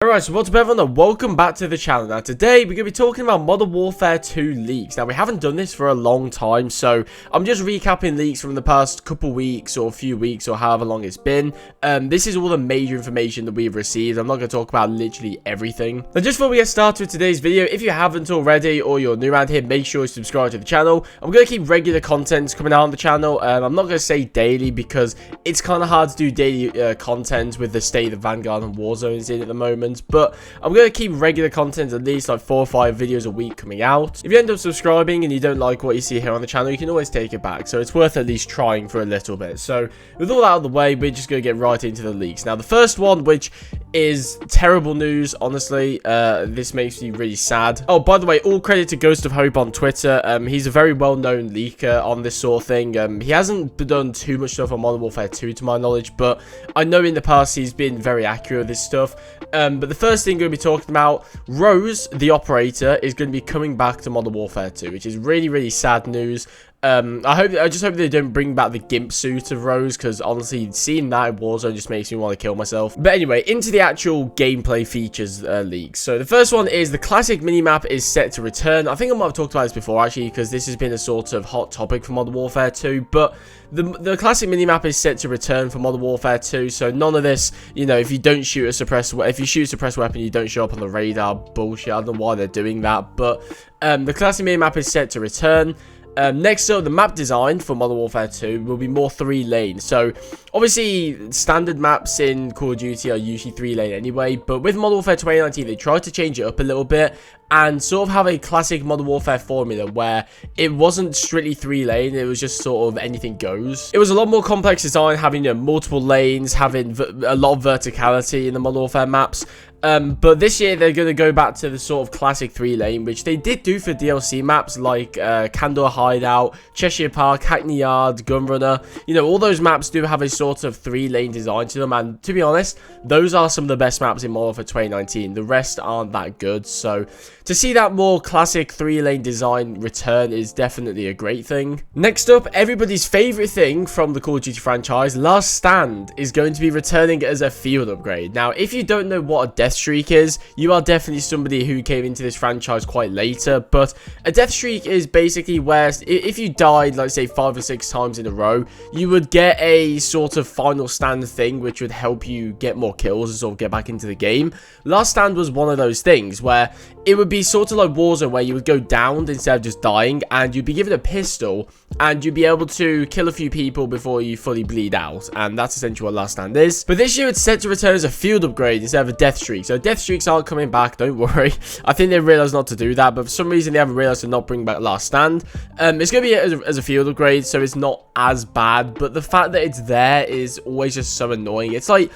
Alright, so what's up everyone, and welcome back to the channel. Now today we're going to be talking about Modern Warfare 2 leaks. Now we haven't done this for a long time, so I'm just recapping leaks from the past couple weeks or a few weeks or however long it's been. This is all the major information that we've received. I'm not going to talk about literally everything. Now just before we get started with today's video, if you haven't already or you're new around here, make sure you subscribe to the channel. I'm going to keep regular content coming out on the channel. I'm not going to say daily because it's kind of hard to do daily content with the state of Vanguard and Warzone is in at the moment. But I'm going to keep regular content, at least like 4 or 5 videos a week coming out. If you end up subscribing and you don't like what you see here on the channel, you can always take it back. So it's worth at least trying for a little bit. So with all that out of the way, we're just going to get right into the leaks. Now the first one, which is terrible news, honestly. This makes me really sad. Oh, by the way, all credit to Ghost of Hope on Twitter. He's a very well-known leaker on this sort of thing. He hasn't done too much stuff on Modern Warfare 2 to my knowledge, but I know in the past he's been very accurate with this stuff. But the first thing we're going to be talking about, Rose, the operator, is going to be coming back to Modern Warfare 2, which is really, really sad news. I just hope they don't bring back the gimp suit of Rose, because honestly, seeing that in Warzone just makes me want to kill myself. But anyway, into the actual gameplay features leaks. So the first one is the classic minimap is set to return. I think I might have talked about this before actually, because this has been a sort of hot topic for Modern Warfare 2, but the classic minimap is set to return for Modern Warfare 2, so none of this, you know, if you don't shoot a suppressed weapon, you don't show up on the radar bullshit. I don't know why they're doing that, but the classic minimap is set to return. Next up, the map design for Modern Warfare 2 will be more 3-lane. So, obviously, standard maps in Call of Duty are usually 3-lane anyway, but with Modern Warfare 2019, they tried to change it up a little bit and sort of have a classic Modern Warfare formula where it wasn't strictly 3-lane, it was just sort of anything goes. It was a lot more complex design, having multiple lanes, having a lot of verticality in the Modern Warfare maps. But this year they're going to go back to the sort of classic 3-lane, which they did do for DLC maps like Candor Hideout, Cheshire Park, Hackney Yard, Gunrunner. You know, all those maps do have a sort of 3-lane design to them, and to be honest, those are some of the best maps in Modern Warfare 2019. The rest aren't that good, so to see that more classic 3-lane design return is definitely a great thing. Next up, everybody's favorite thing from the Call of Duty franchise, Last Stand, is going to be returning as a field upgrade. Now, if you don't know what a death streak is, you are definitely somebody who came into this franchise quite later, but a death streak is basically where if you died, like say 5 or 6 times in a row, you would get a sort of final stand thing which would help you get more kills and sort of get back into the game. Last Stand was one of those things where it would be sort of like Warzone, where you would go down instead of just dying, and you'd be given a pistol and you'd be able to kill a few people before you fully bleed out, and that's essentially what Last Stand is. But this year it's set to return as a field upgrade instead of a death streak. So death streaks aren't coming back, don't worry. I think they realized not to do that, but for some reason they haven't realized to not bring back Last Stand. It's going to be as a field upgrade, so it's not as bad, but the fact that it's there is always just so annoying. It's like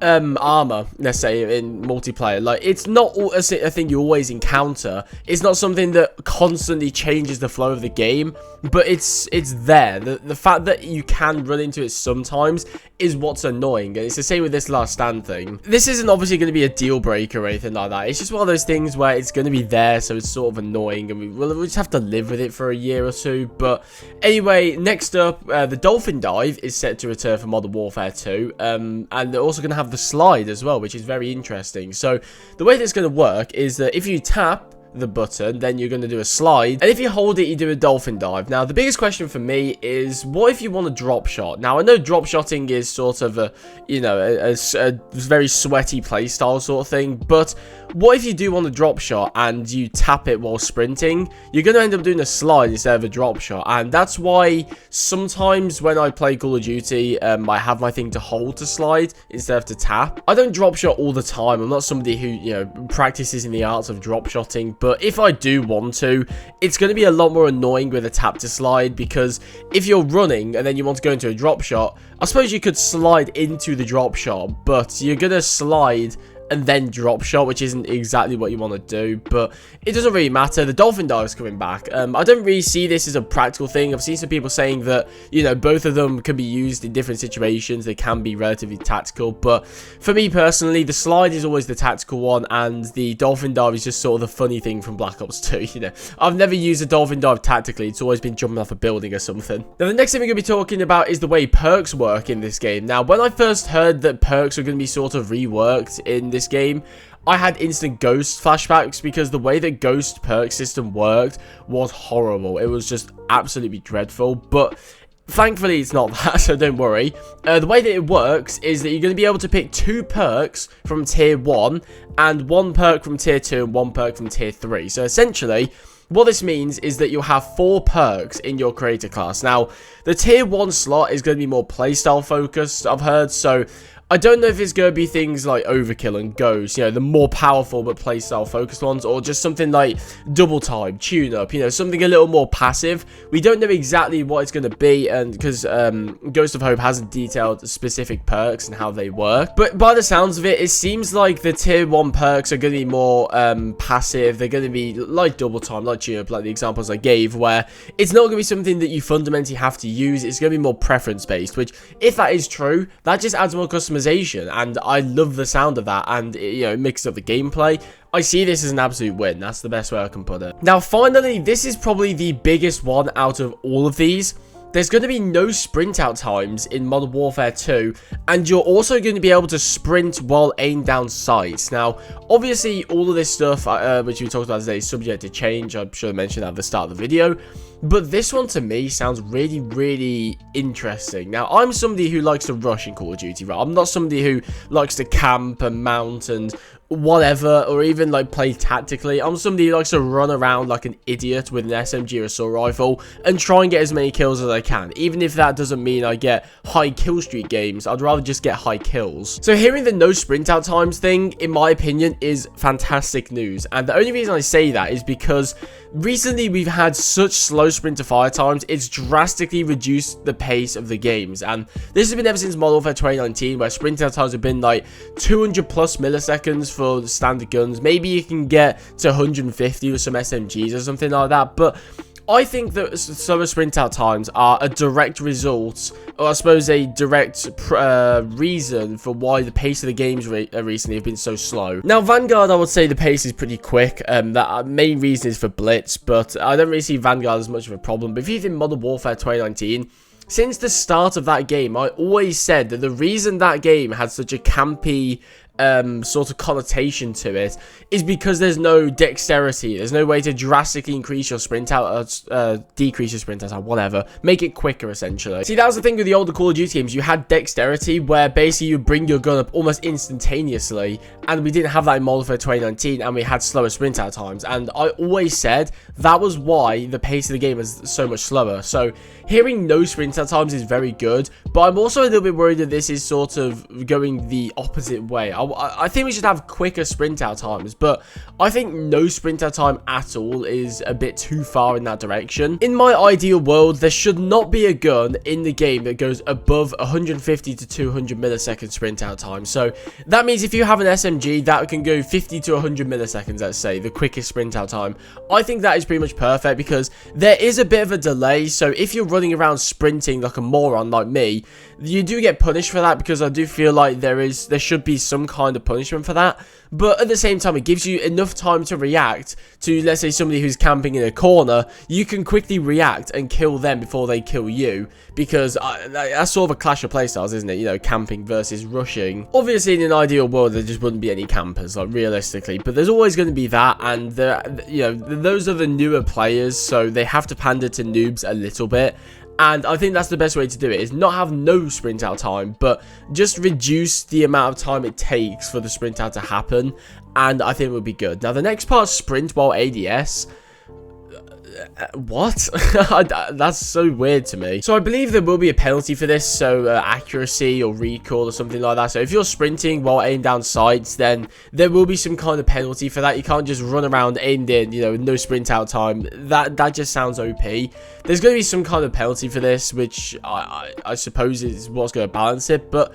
armor, let's say, in multiplayer. Like, it's not a thing you always encounter. It's not something that constantly changes the flow of the game, but it's there. The fact that you can run into it sometimes is what's annoying, and it's the same with this Last Stand thing. This isn't obviously going to be a deal breaker or anything like that. It's just one of those things where it's going to be there, so it's sort of annoying, and we'll just have to live with it for a year or two. But anyway, next up, the Dolphin Dive is set to return for Modern Warfare 2, and they're also going to have the slide as well, which is very interesting. So the way that's going to work is that if you tap the button, then you're going to do a slide, and if you hold it, you do a dolphin dive. Now the biggest question for me is, what if you want a drop shot? Now I know drop shotting is sort of a, you know, a very sweaty playstyle sort of thing, but what if you do want a drop shot and you tap it while sprinting? You're going to end up doing a slide instead of a drop shot, and that's why sometimes when I play Call of Duty, I have my thing to hold to slide instead of to tap. I don't drop shot all the time. I'm not somebody who, you know, practices in the arts of drop shotting, but if I do want to, it's going to be a lot more annoying with a tap to slide, because if you're running and then you want to go into a drop shot, I suppose you could slide into the drop shot, but you're going to slide and then drop shot, which isn't exactly what you want to do, but it doesn't really matter. The Dolphin Dive is coming back. I don't really see this as a practical thing. I've seen some people saying that, you know, both of them can be used in different situations. They can be relatively tactical, but for me personally, the slide is always the tactical one, and the Dolphin Dive is just sort of the funny thing from Black Ops 2, you know. I've never used a Dolphin Dive tactically. It's always been jumping off a building or something. Now, the next thing we're going to be talking about is the way perks work in this game. Now, when I first heard that perks are going to be sort of reworked in this this game, I had instant ghost flashbacks because the way the ghost perk system worked was horrible. It was just absolutely dreadful, but thankfully it's not that, so don't worry. The way that it works is that you're going to be able to pick 2 perks from tier 1 and 1 perk from tier 2 and 1 perk from tier 3. So essentially, what this means is that you'll have 4 perks in your creator class. Now, the tier 1 slot is going to be more playstyle focused, I've heard, so I don't know if it's going to be things like Overkill and Ghost, you know, the more powerful but playstyle focused ones, or just something like Double Time, Tune Up, you know, something a little more passive. We don't know exactly what it's going to be, and because Ghost of Hope hasn't detailed specific perks and how they work. But by the sounds of it, it seems like the tier 1 perks are going to be more passive. They're going to be like Double Time, like Tune Up, like the examples I gave, where it's not going to be something that you fundamentally have to use. It's going to be more preference based, which, if that is true, that just adds more customization. And I love the sound of that, and you know, it mixes up the gameplay. I see this as an absolute win. That's the best way I can put it. Now, finally, this is probably the biggest one out of all of these. There's going to be no sprint out times in Modern Warfare 2, and you're also going to be able to sprint while aimed down sights. Now, obviously, all of this stuff, which we talked about today, is subject to change. I'm sure I mentioned that at the start of the video. But this one, to me, sounds really, really interesting. Now, I'm somebody who likes to rush in Call of Duty, right? I'm not somebody who likes to camp and mount and whatever, or even like play tactically. I'm somebody who likes to run around like an idiot with an SMG or assault rifle and try and get as many kills as I can. Even if that doesn't mean I get high kill streak games, I'd rather just get high kills. So hearing the no sprint out times thing, in my opinion, is fantastic news. And the only reason I say that is because recently we've had such slow sprint to fire times, it's drastically reduced the pace of the games. And this has been ever since Modern Warfare 2019, where sprint out times have been like 200 plus milliseconds for the standard guns. Maybe you can get to 150 with some SMGs or something like that, but I think that slower sprint out times are a direct result, or I suppose a direct reason for why the pace of the games recently have been so slow. Now, Vanguard, I would say the pace is pretty quick. That main reason is for Blitz, but I don't really see Vanguard as much of a problem. But if you think Modern Warfare 2019, since the start of that game, I always said that the reason that game had such a campy sort of connotation to it is because there's no dexterity. There's no way to drastically increase your sprint out, decrease your sprint out, whatever. Make it quicker, essentially. See, that was the thing with the older Call of Duty games. You had dexterity, where basically you bring your gun up almost instantaneously, and we didn't have that in Modern Warfare 2019, and we had slower sprint out times. And I always said that was why the pace of the game is so much slower. So hearing no sprint out times is very good, but I'm also a little bit worried that this is sort of going the opposite way. I think we should have quicker sprint out times, but I think no sprint out time at all is a bit too far in that direction. In my ideal world, there should not be a gun in the game that goes above 150 to 200 millisecond sprint out time. So that means if you have an SMG that can go 50 to 100 milliseconds, let's say, the quickest sprint out time, I think that is pretty much perfect, because there is a bit of a delay. So if you're running around sprinting like a moron like me, you do get punished for that, because I do feel like there should be some kind of punishment for that. But at the same time, it gives you enough time to react to, let's say, somebody who's camping in a corner. You can quickly react and kill them before they kill you, because that's sort of a clash of playstyles, isn't it? You know, camping versus rushing. Obviously, in an ideal world, there just wouldn't be any campers, like, realistically, but there's always going to be that, and you know, those are the newer players, so they have to pander to noobs a little bit. And I think that's the best way to do it, is not have no sprint out time, but just reduce the amount of time it takes for the sprint out to happen, and I think it would be good. Now, the next part, sprint while ADS. What? That's so weird to me. So I believe there will be a penalty for this, so accuracy or recall or something like that. So if you're sprinting while aimed down sights, then there will be some kind of penalty for that. You can't just run around aimed in, you know, no sprint out time. That just sounds OP. There's going to be some kind of penalty for this, which I suppose is what's going to balance it, but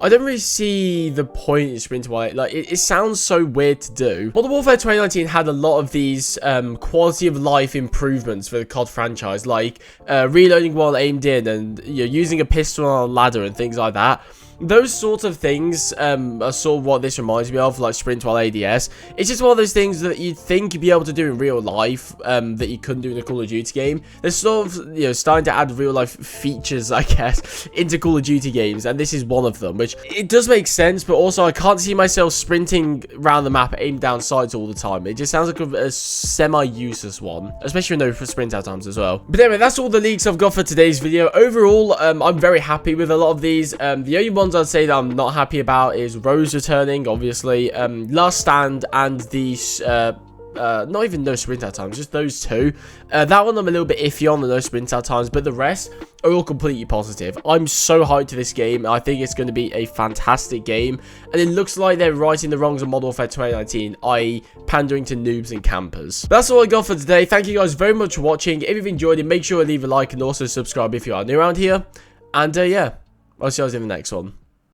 I don't really see the point in sprint while it sounds so weird to do. Modern Warfare 2019 had a lot of these quality of life improvements for the COD franchise, like reloading while aimed in, and, you know, using a pistol on a ladder and things like that. those sort of things are sort of what this reminds me of, like sprint while ADS. It's just one of those things that you'd think you'd be able to do in real life that you couldn't do in a Call of Duty game. They're sort of, you know, starting to add real life features, I guess, into Call of Duty games, and this is one of them, which it does make sense, but also I can't see myself sprinting around the map aimed down sights all the time. It just sounds like a semi-useless one, especially when for sprint out times as well. But anyway, that's all the leaks I've got for today's video. Overall, I'm very happy with a lot of these. The only ones I'd say that I'm not happy about is Rose returning, obviously, Last Stand, and the not even no sprint out times, just those two. That one I'm a little bit iffy on, the no sprint out times, but the rest are all completely positive. I'm so hyped to this game. I think it's going to be a fantastic game, and it looks like they're righting the wrongs of Modern Warfare 2019, i.e. pandering to noobs and campers. That's all I got for today. Thank you guys very much for watching. If you've enjoyed it, make sure to leave a like and also subscribe if you are new around here. And yeah, I'll see you guys in the next one.